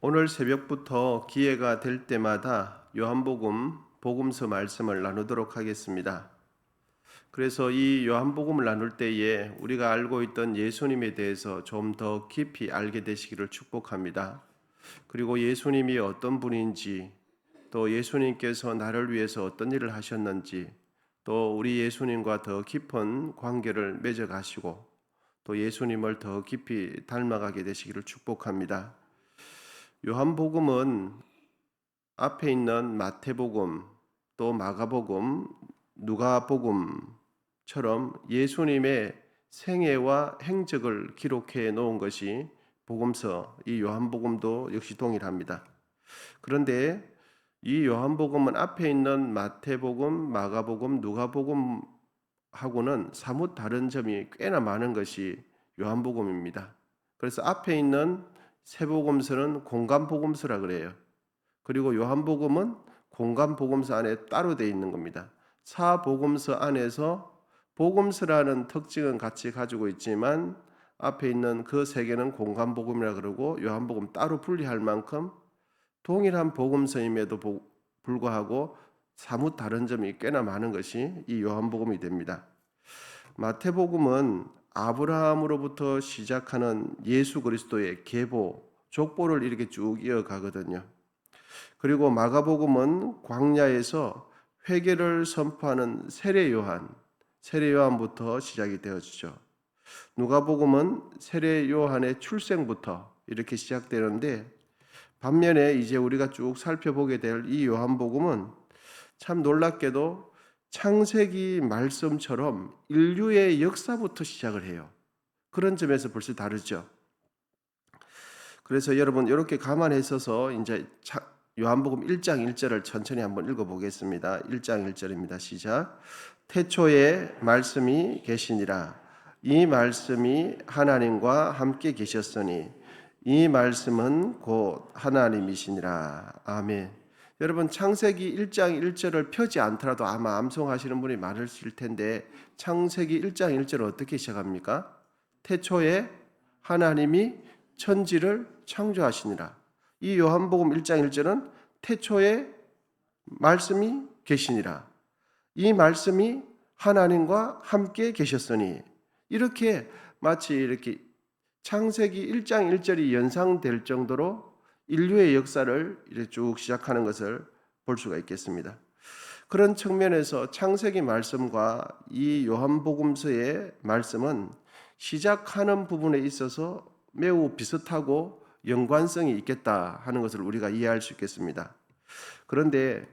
오늘 새벽부터 기회가 될 때마다 요한복음 복음서 말씀을 나누도록 하겠습니다. 그래서 이 요한복음을 나눌 때에 우리가 알고 있던 예수님에 대해서 좀 더 깊이 알게 되시기를 축복합니다. 그리고 예수님이 어떤 분인지, 또 예수님께서 나를 위해서 어떤 일을 하셨는지, 또 우리 예수님과 더 깊은 관계를 맺어 가시고 또 예수님을 더 깊이 닮아가게 되시기를 축복합니다. 요한복음은 앞에 있는 마태복음, 또 마가복음, 누가복음처럼 예수님의 생애와 행적을 기록해 놓은 것이 복음서, 이 요한복음도 역시 동일합니다. 그런데 이 요한복음은 앞에 있는 마태복음, 마가복음, 누가복음하고는 사뭇 다른 점이 꽤나 많은 것이 요한복음입니다. 그래서 앞에 있는 세복음서는 공간복음서라 그래요. 그리고 요한복음은 공간복음서 안에 따로 되어 있는 겁니다. 사복음서 안에서 복음서라는 특징은 같이 가지고 있지만 앞에 있는 그 세 개는 공간복음이라 그러고 요한복음 따로 분리할 만큼 동일한 복음서임에도 불구하고 사뭇 다른 점이 꽤나 많은 것이 이 요한복음이 됩니다. 마태복음은 아브라함으로부터 시작하는 예수 그리스도의 계보, 족보를 이렇게 쭉 이어가거든요. 그리고 마가복음은 광야에서 회개를 선포하는 세례 요한부터 시작이 되어지죠. 누가복음은 세례 요한의 출생부터 이렇게 시작되는데, 반면에 이제 우리가 쭉 살펴보게 될 이 요한복음은 참 놀랍게도 창세기 말씀처럼 인류의 역사부터 시작을 해요. 그런 점에서 벌써 다르죠. 그래서 여러분 이렇게 감안해 있어서 이제 요한복음 1장 1절을 천천히 한번 읽어보겠습니다. 1장 1절입니다. 시작. 태초에 말씀이 계시니라. 이 말씀이 하나님과 함께 계셨으니 이 말씀은 곧 하나님이시니라. 아멘. 여러분 창세기 1장 1절을 펴지 않더라도 아마 암송하시는 분이 많으실 텐데, 창세기 1장 1절은 어떻게 시작합니까? 태초에 하나님이 천지를 창조하시니라. 이 요한복음 1장 1절은 태초에 말씀이 계시니라. 이 말씀이 하나님과 함께 계셨으니, 이렇게 마치 이렇게 창세기 1장 1절이 연상될 정도로 인류의 역사를 이렇게 쭉 시작하는 것을 볼 수가 있겠습니다. 그런 측면에서 창세기 말씀과 이 요한복음서의 말씀은 시작하는 부분에 있어서 매우 비슷하고 연관성이 있겠다 하는 것을 우리가 이해할 수 있겠습니다. 그런데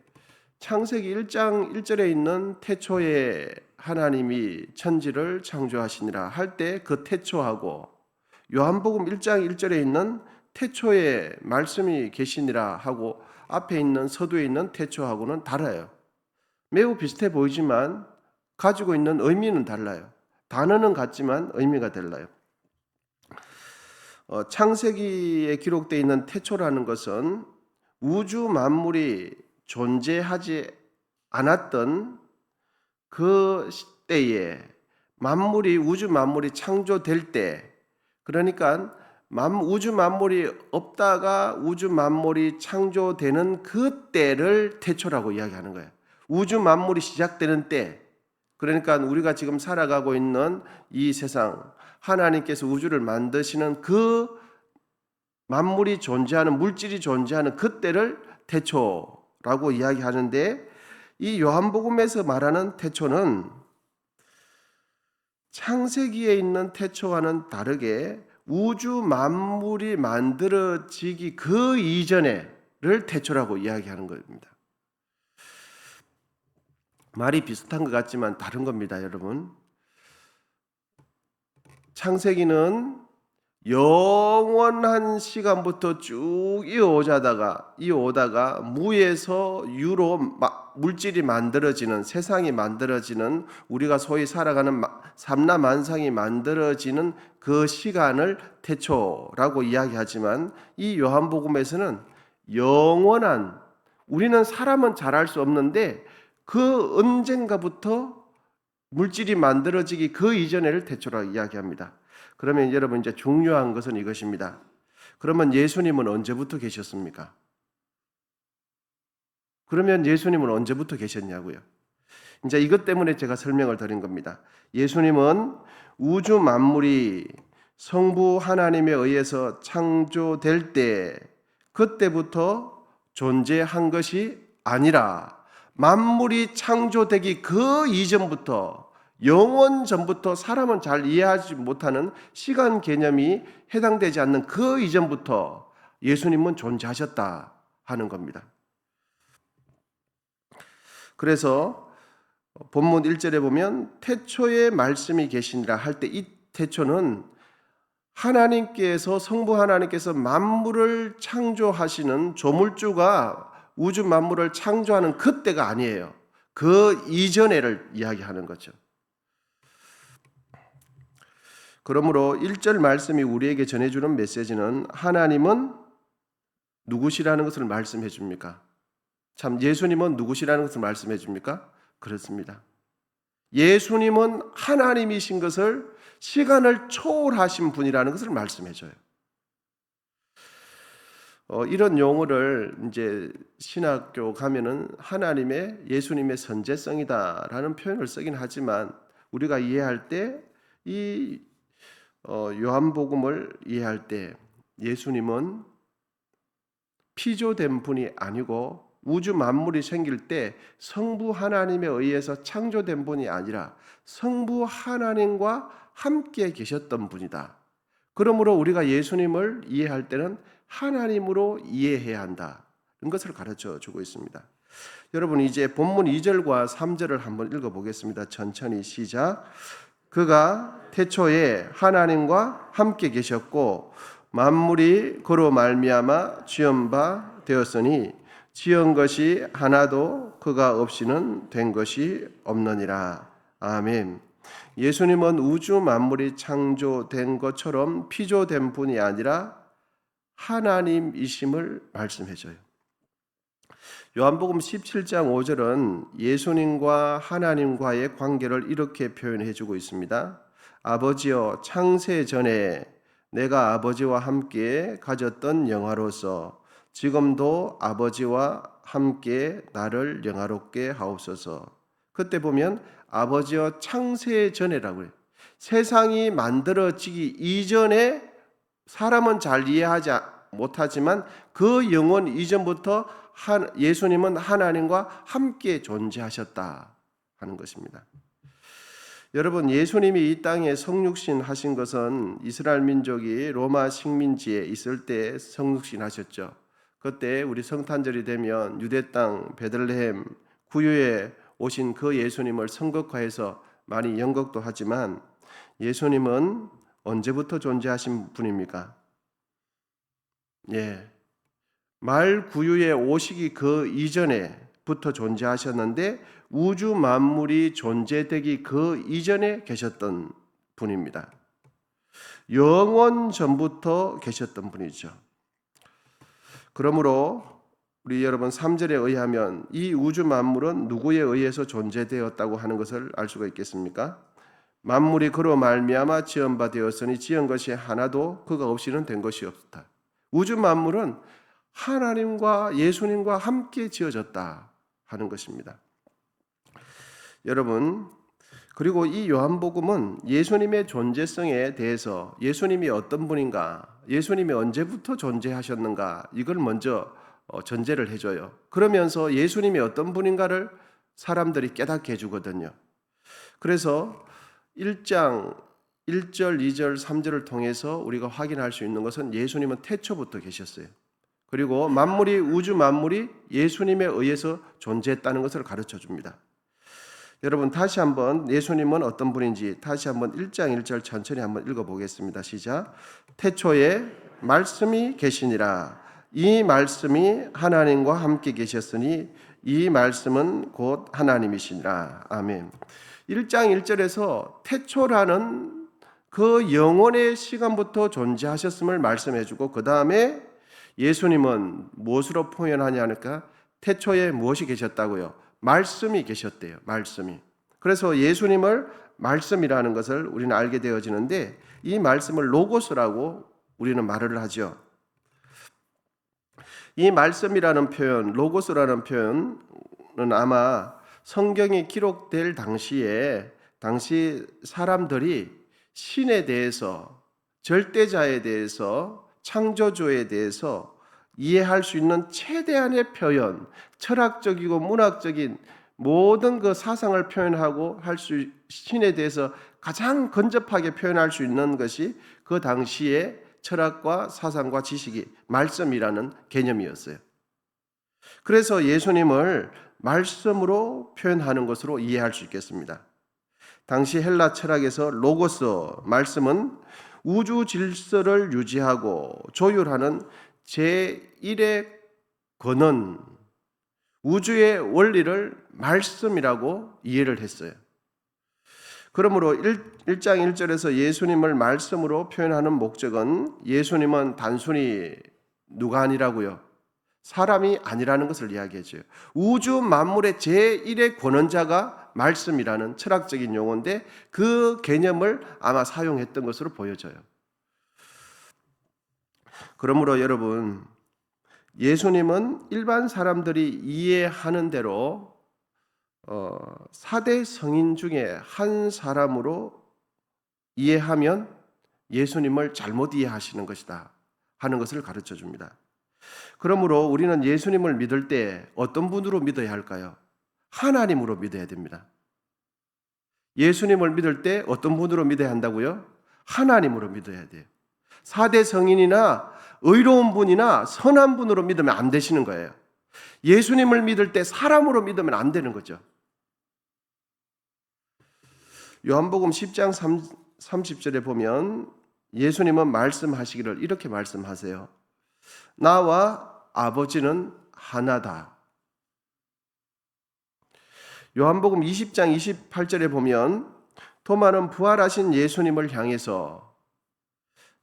창세기 1장 1절에 있는 태초에 하나님이 천지를 창조하시니라 할 때 그 태초하고 요한복음 1장 1절에 있는 태초에 말씀이 계시니라 하고 앞에 있는 서두에 있는 태초하고는 달라요. 매우 비슷해 보이지만 가지고 있는 의미는 달라요. 단어는 같지만 의미가 달라요. 창세기에 기록되어 있는 태초라는 것은 우주 만물이 존재하지 않았던 그 시대에 우주 만물이 창조될 때, 그러니까 우주 만물이 없다가 우주 만물이 창조되는 그 때를 태초라고 이야기하는 거예요. 우주 만물이 시작되는 때, 그러니까 우리가 지금 살아가고 있는 이 세상, 하나님께서 우주를 만드시는 그 만물이 존재하는, 물질이 존재하는 그때를 태초라고 이야기하는데, 이 요한복음에서 말하는 태초는 창세기에 있는 태초와는 다르게 우주 만물이 만들어지기 그 이전에를 태초라고 이야기하는 겁니다. 말이 비슷한 것 같지만 다른 겁니다, 여러분. 창세기는 영원한 시간부터 쭉 이어오다가 무에서 유로 물질이 만들어지는, 세상이 만들어지는, 우리가 소위 살아가는 삼라만상이 만들어지는 그 시간을 태초라고 이야기하지만, 이 요한복음에서는 영원한, 우리는 사람은 잘 알 수 없는데 그 언젠가부터 물질이 만들어지기 그 이전에를 태초라고 이야기합니다. 그러면 여러분 이제 중요한 것은 이것입니다. 그러면 예수님은 언제부터 계셨습니까? 그러면 예수님은 언제부터 계셨냐고요? 이제 이것 때문에 제가 설명을 드린 겁니다. 예수님은 우주 만물이 성부 하나님에 의해서 창조될 때 그때부터 존재한 것이 아니라 만물이 창조되기 그 이전부터 영원 전부터 사람은 잘 이해하지 못하는 시간 개념이 해당되지 않는 그 이전부터 예수님은 존재하셨다 하는 겁니다. 그래서 본문 1절에 보면 태초에 말씀이 계시니라 할 때 이 태초는 하나님께서 성부 하나님께서 만물을 창조하시는 조물주가 우주 만물을 창조하는 그때가 아니에요. 그 이전에를 이야기하는 거죠. 그러므로 1절 말씀이 우리에게 전해주는 메시지는 하나님은 누구시라는 것을 말씀해 줍니까? 참 예수님은 누구시라는 것을 말씀해 줍니까? 그렇습니다. 예수님은 하나님이신 것을 시간을 초월하신 분이라는 것을 말씀해 줘요. 이런 용어를 이제 신학교 가면은 하나님의 예수님의 선제성이다라는 표현을 쓰긴 하지만 우리가 이해할 때 이 요한복음을 이해할 때 예수님은 피조된 분이 아니고 우주 만물이 생길 때 성부 하나님에 의해서 창조된 분이 아니라 성부 하나님과 함께 계셨던 분이다. 그러므로 우리가 예수님을 이해할 때는 하나님으로 이해해야 한다는 것을 가르쳐 주고 있습니다. 여러분 이제 본문 2절과 3절을 한번 읽어보겠습니다. 천천히 시작. 그가 태초에 하나님과 함께 계셨고 만물이 그로 말미암아 지은 바 되었으니 지은 것이 하나도 그가 없이는 된 것이 없느니라. 아멘. 예수님은 우주 만물이 창조된 것처럼 피조된 분이 아니라 하나님이심을 말씀해줘요. 요한복음 17장 5절은 예수님과 하나님과의 관계를 이렇게 표현해주고 있습니다. 아버지여 창세 전에 내가 아버지와 함께 가졌던 영화로서 지금도 아버지와 함께 나를 영화롭게 하옵소서. 그때 보면 아버지여 창세 전에라고 해요. 세상이 만들어지기 이전에 사람은 잘 이해하지 못하지만 그 영원 이전부터 예수님은 하나님과 함께 존재하셨다 하는 것입니다. 여러분 예수님이 이 땅에 성육신 하신 것은 이스라엘 민족이 로마 식민지에 있을 때 성육신 하셨죠. 그때 우리 성탄절이 되면 유대 땅 베들레헴 구유에 오신 그 예수님을 성극화해서 많이 연극도 하지만 예수님은 언제부터 존재하신 분입니까? 말 구유에 오시기 그 이전에부터 존재하셨는데 우주 만물이 존재되기 그 이전에 계셨던 분입니다. 영원 전부터 계셨던 분이죠. 그러므로 우리 여러분 3절에 의하면 이 우주 만물은 누구에 의해서 존재되었다고 하는 것을 알 수가 있겠습니까? 만물이 그로 말미암아 지은 바 되었으니 지은 것이 하나도 그가 없이는 된 것이 없다. 우주 만물은 하나님과 예수님과 함께 지어졌다 하는 것입니다. 여러분 그리고 이 요한복음은 예수님의 존재성에 대해서 예수님이 어떤 분인가, 예수님이 언제부터 존재하셨는가 이걸 먼저 전제를 해줘요. 그러면서 예수님이 어떤 분인가를 사람들이 깨닫게 해주거든요. 그래서 1장 1절, 2절, 3절을 통해서 우리가 확인할 수 있는 것은 예수님은 태초부터 계셨어요. 그리고 만물이 우주 만물이 예수님에 의해서 존재했다는 것을 가르쳐 줍니다. 여러분 다시 한번 예수님은 어떤 분인지 다시 한번 1장 1절 천천히 한번 읽어보겠습니다. 시작. 태초에 말씀이 계시니라. 이 말씀이 하나님과 함께 계셨으니 이 말씀은 곧 하나님이시니라. 아멘. 1장 1절에서 태초라는 그 영원의 시간부터 존재하셨음을 말씀해주고 그 다음에 예수님은 무엇으로 표현하냐니까 태초에 무엇이 계셨다고요? 말씀이 계셨대요. 말씀이. 그래서 예수님을 말씀이라는 것을 우리는 알게 되어지는데 이 말씀을 로고스라고 우리는 말을 하죠. 이 말씀이라는 표현, 로고스라는 표현은 아마 성경이 기록될 당시 사람들이 신에 대해서, 절대자에 대해서, 창조주에 대해서 이해할 수 있는 최대한의 표현, 철학적이고 문학적인 모든 그 사상을 표현하고 신에 대해서 가장 근접하게 표현할 수 있는 것이 그 당시의 철학과 사상과 지식이 말씀이라는 개념이었어요. 그래서 예수님을 말씀으로 표현하는 것으로 이해할 수 있겠습니다. 당시 헬라 철학에서 로고스, 말씀은 우주 질서를 유지하고 조율하는 제1의 근원, 우주의 원리를 말씀이라고 이해를 했어요. 그러므로 1장 1절에서 예수님을 말씀으로 표현하는 목적은 예수님은 단순히 누가 아니라고요? 사람이 아니라는 것을 이야기해줘요. 우주 만물의 제1의 권원자가 말씀이라는 철학적인 용어인데 그 개념을 아마 사용했던 것으로 보여져요. 그러므로 여러분, 예수님은 일반 사람들이 이해하는 대로 4대 성인 중에 한 사람으로 이해하면 예수님을 잘못 이해하시는 것이다 하는 것을 가르쳐 줍니다. 그러므로 우리는 예수님을 믿을 때 어떤 분으로 믿어야 할까요? 하나님으로 믿어야 됩니다. 예수님을 믿을 때 어떤 분으로 믿어야 한다고요? 하나님으로 믿어야 돼요. 4대 성인이나 의로운 분이나 선한 분으로 믿으면 안 되시는 거예요. 예수님을 믿을 때 사람으로 믿으면 안 되는 거죠. 요한복음 10장 30절에 보면 예수님은 말씀하시기를 이렇게 말씀하세요. 나와 아버지는 하나다. 요한복음 20장 28절에 보면 토마는 부활하신 예수님을 향해서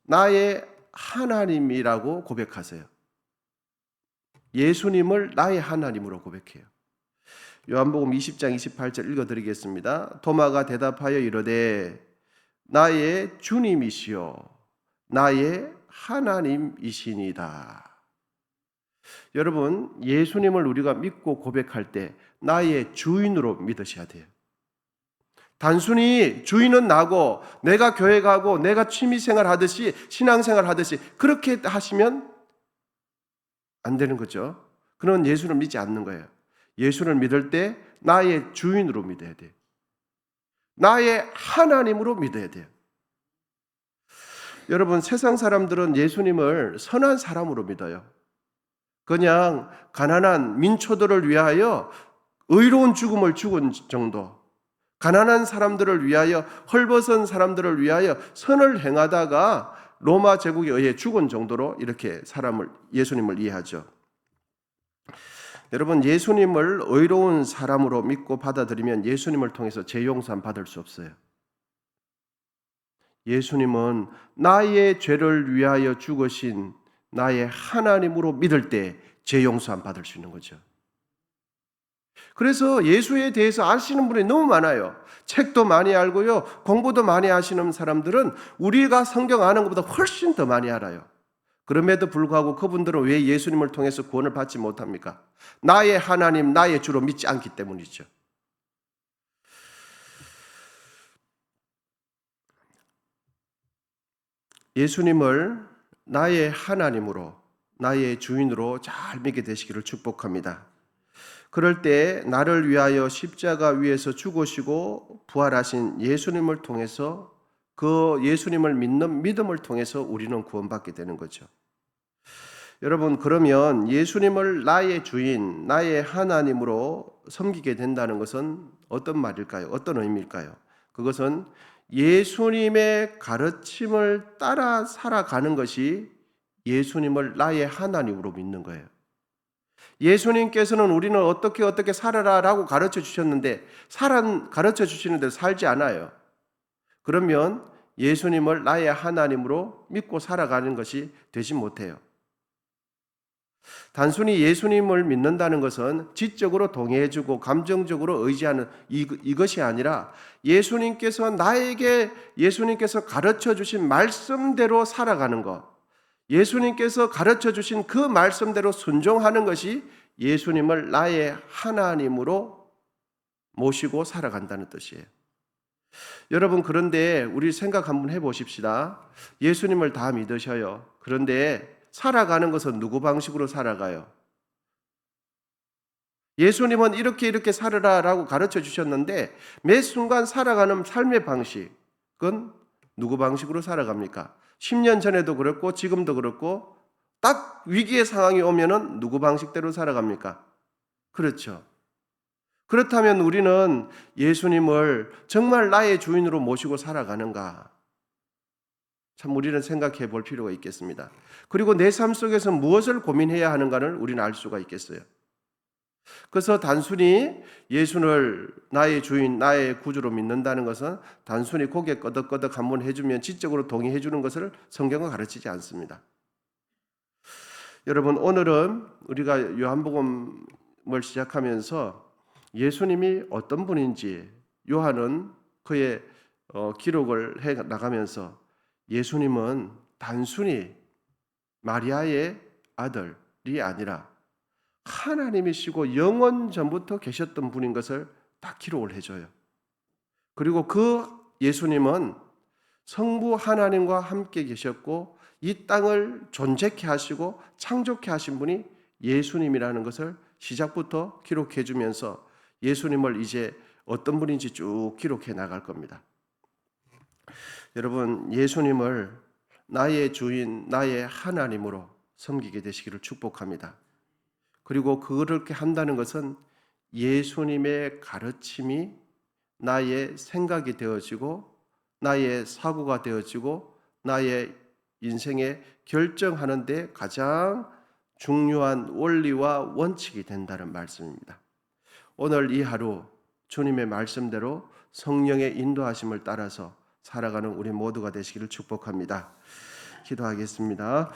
나의 하나님이라고 고백하세요. 예수님을 나의 하나님으로 고백해요. 요한복음 20장 28절 읽어드리겠습니다. 토마가 대답하여 이르되 나의 주님이시요 나의 하나님이시니이다. 여러분, 예수님을 우리가 믿고 고백할 때 나의 주인으로 믿으셔야 돼요. 단순히 주인은 나고 내가 교회 가고 내가 취미생활 하듯이 신앙생활 하듯이 그렇게 하시면 안 되는 거죠. 그런 예수를 믿지 않는 거예요. 예수를 믿을 때 나의 주인으로 믿어야 돼요. 나의 하나님으로 믿어야 돼요. 여러분, 세상 사람들은 예수님을 선한 사람으로 믿어요. 그냥 가난한 민초들을 위하여 의로운 죽음을 죽은 정도, 가난한 사람들을 위하여, 헐벗은 사람들을 위하여 선을 행하다가 로마 제국에 의해 죽은 정도로 이렇게 예수님을 이해하죠. 여러분, 예수님을 의로운 사람으로 믿고 받아들이면 예수님을 통해서 죄 용서 받을 수 없어요. 예수님은 나의 죄를 위하여 죽으신 나의 하나님으로 믿을 때 죄 용서 받을 수 있는 거죠. 그래서 예수에 대해서 아시는 분이 너무 많아요. 책도 많이 알고요, 공부도 많이 하시는 사람들은 우리가 성경 아는 것보다 훨씬 더 많이 알아요. 그럼에도 불구하고 그분들은 왜 예수님을 통해서 구원을 받지 못합니까? 나의 하나님, 나의 주로 믿지 않기 때문이죠. 예수님을 나의 하나님으로, 나의 주인으로 잘 믿게 되시기를 축복합니다. 그럴 때 나를 위하여 십자가 위에서 죽으시고 부활하신 예수님을 통해서, 그 예수님을 믿는 믿음을 통해서 우리는 구원받게 되는 거죠. 여러분, 그러면 예수님을 나의 주인, 나의 하나님으로 섬기게 된다는 것은 어떤 말일까요? 어떤 의미일까요? 그것은 예수님의 가르침을 따라 살아가는 것이 예수님을 나의 하나님으로 믿는 거예요. 예수님께서는 우리는 어떻게 살아라라고 가르쳐 주셨는데 가르쳐 주시는 대로 살지 않아요. 그러면 예수님을 나의 하나님으로 믿고 살아가는 것이 되지 못해요. 단순히 예수님을 믿는다는 것은 지적으로 동의해주고 감정적으로 의지하는 이것이 아니라 예수님께서 가르쳐 주신 말씀대로 살아가는 것, 예수님께서 가르쳐 주신 그 말씀대로 순종하는 것이 예수님을 나의 하나님으로 모시고 살아간다는 뜻이에요. 여러분, 그런데 우리 생각 한번 해보십시다. 예수님을 다 믿으셔요. 그런데 살아가는 것은 누구 방식으로 살아가요? 예수님은 이렇게 살아라라고 가르쳐 주셨는데 매 순간 살아가는 삶의 방식은 누구 방식으로 살아갑니까? 10년 전에도 그렇고 지금도 그렇고 딱 위기의 상황이 오면은 누구 방식대로 살아갑니까? 그렇죠. 그렇다면 우리는 예수님을 정말 나의 주인으로 모시고 살아가는가? 참 우리는 생각해 볼 필요가 있겠습니다. 그리고 내 삶 속에서 무엇을 고민해야 하는가를 우리는 알 수가 있겠어요. 그래서 단순히 예수를 나의 주인, 나의 구주로 믿는다는 것은 단순히 고개 끄덕끄덕 한번 해주면 지적으로 동의해 주는 것을 성경은 가르치지 않습니다. 여러분, 오늘은 우리가 요한복음을 시작하면서 예수님이 어떤 분인지 요한은 그의 기록을 해 나가면서 예수님은 단순히 마리아의 아들이 아니라 하나님이시고 영원 전부터 계셨던 분인 것을 딱 기록을 해줘요. 그리고 그 예수님은 성부 하나님과 함께 계셨고 이 땅을 존재케 하시고 창조케 하신 분이 예수님이라는 것을 시작부터 기록해 주면서 예수님을 이제 어떤 분인지 쭉 기록해 나갈 겁니다. 여러분, 예수님을 나의 주인, 나의 하나님으로 섬기게 되시기를 축복합니다. 그리고 그렇게 한다는 것은 예수님의 가르침이 나의 생각이 되어지고 나의 사고가 되어지고 나의 인생에 결정하는 데 가장 중요한 원리와 원칙이 된다는 말씀입니다. 오늘 이 하루 주님의 말씀대로 성령의 인도하심을 따라서 살아가는 우리 모두가 되시기를 축복합니다. 기도하겠습니다.